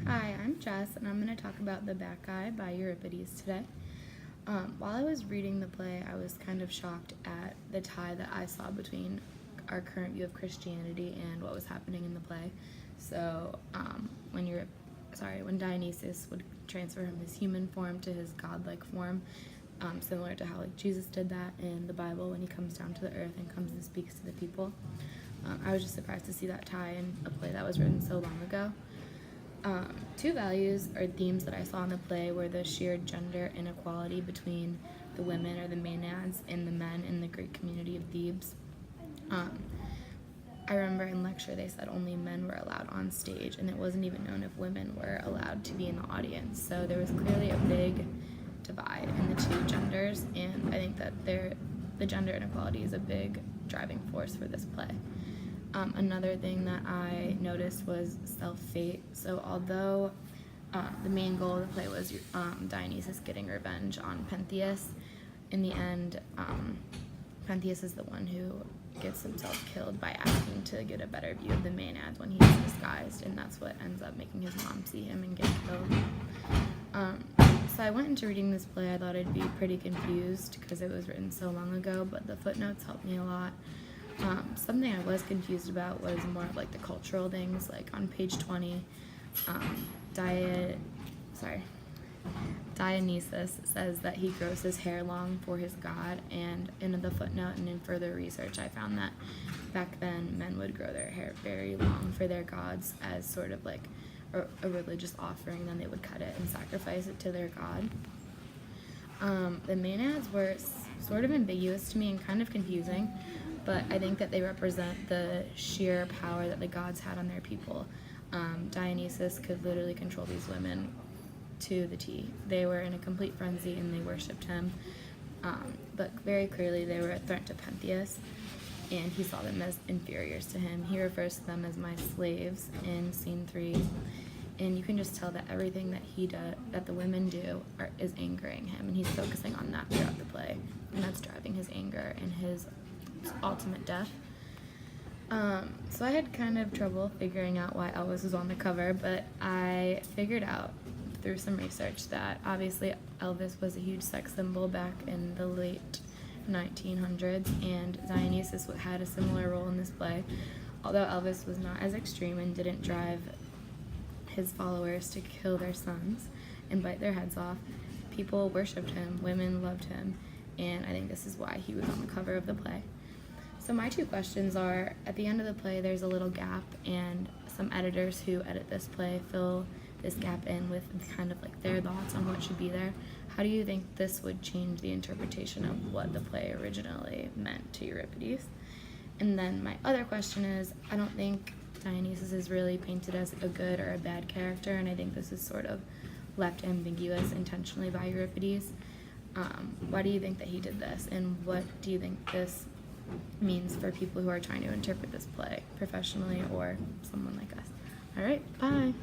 Hi, I'm Jess, and I'm going to talk about The Bacchae by Euripides today. While I was reading the play, I was kind of shocked at the tie that I saw between our current view of Christianity and what was happening in the play. So, when Dionysus would transfer from his human form to his godlike form, similar to how Jesus did that in the Bible when he comes down to the earth and comes and speaks to the people. I was just surprised to see that tie in a play that was written so long ago. Two values or themes that I saw in the play were the sheer gender inequality between the women or the maenads and the men in the Greek community of Thebes. I remember in lecture they said only men were allowed on stage, and it wasn't even known if women were allowed to be in the audience. So there was clearly a big divide in the two genders, and I think that the gender inequality is a big driving force for this play. Another thing that I noticed was self-fate. So although the main goal of the play was Dionysus getting revenge on Pentheus, in the end, Pentheus is the one who gets himself killed by asking to get a better view of the maenads when he's disguised, and that's what ends up making his mom see him and get killed. So I went into reading this play. I thought I'd be pretty confused because it was written so long ago, but the footnotes helped me a lot. Something I was confused about was more of like the cultural things, like on page 20, Dionysus says that he grows his hair long for his god, and in the footnote and in further research I found that back then men would grow their hair very long for their gods as sort of like a religious offering. Then they would cut it and sacrifice it to their god. The maenads were sort of ambiguous to me and kind of confusing, but I think that they represent the sheer power that the gods had on their people. Dionysus could literally control these women to the T. They were in a complete frenzy and they worshipped him, but very clearly they were a threat to Pentheus, and he saw them as inferiors to him. He refers to them as my slaves in scene 3, and you can just tell that everything that he does, that the women do, is angering him, and he's focusing on that throughout the play, and that's driving his anger and his ultimate death. So I had kind of trouble figuring out why Elvis was on the cover, but I figured out through some research that obviously Elvis was a huge sex symbol back in the late 1900s, and Dionysus had a similar role in this play. Although Elvis was not as extreme and didn't drive his followers to kill their sons and bite their heads off, people worshipped him, women loved him, and I think this is why he was on the cover of the play. So my two questions are, at the end of the play there's a little gap, and some editors who edit this play fill this gap in with kind of like their thoughts on what should be there. How do you think this would change the interpretation of what the play originally meant to Euripides? And then my other question is, I don't think Dionysus is really painted as a good or a bad character, and I think this is sort of left ambiguous intentionally by Euripides. Why do you think that he did this, and what do you think this means for people who are trying to interpret this play professionally or someone like us? All right, bye.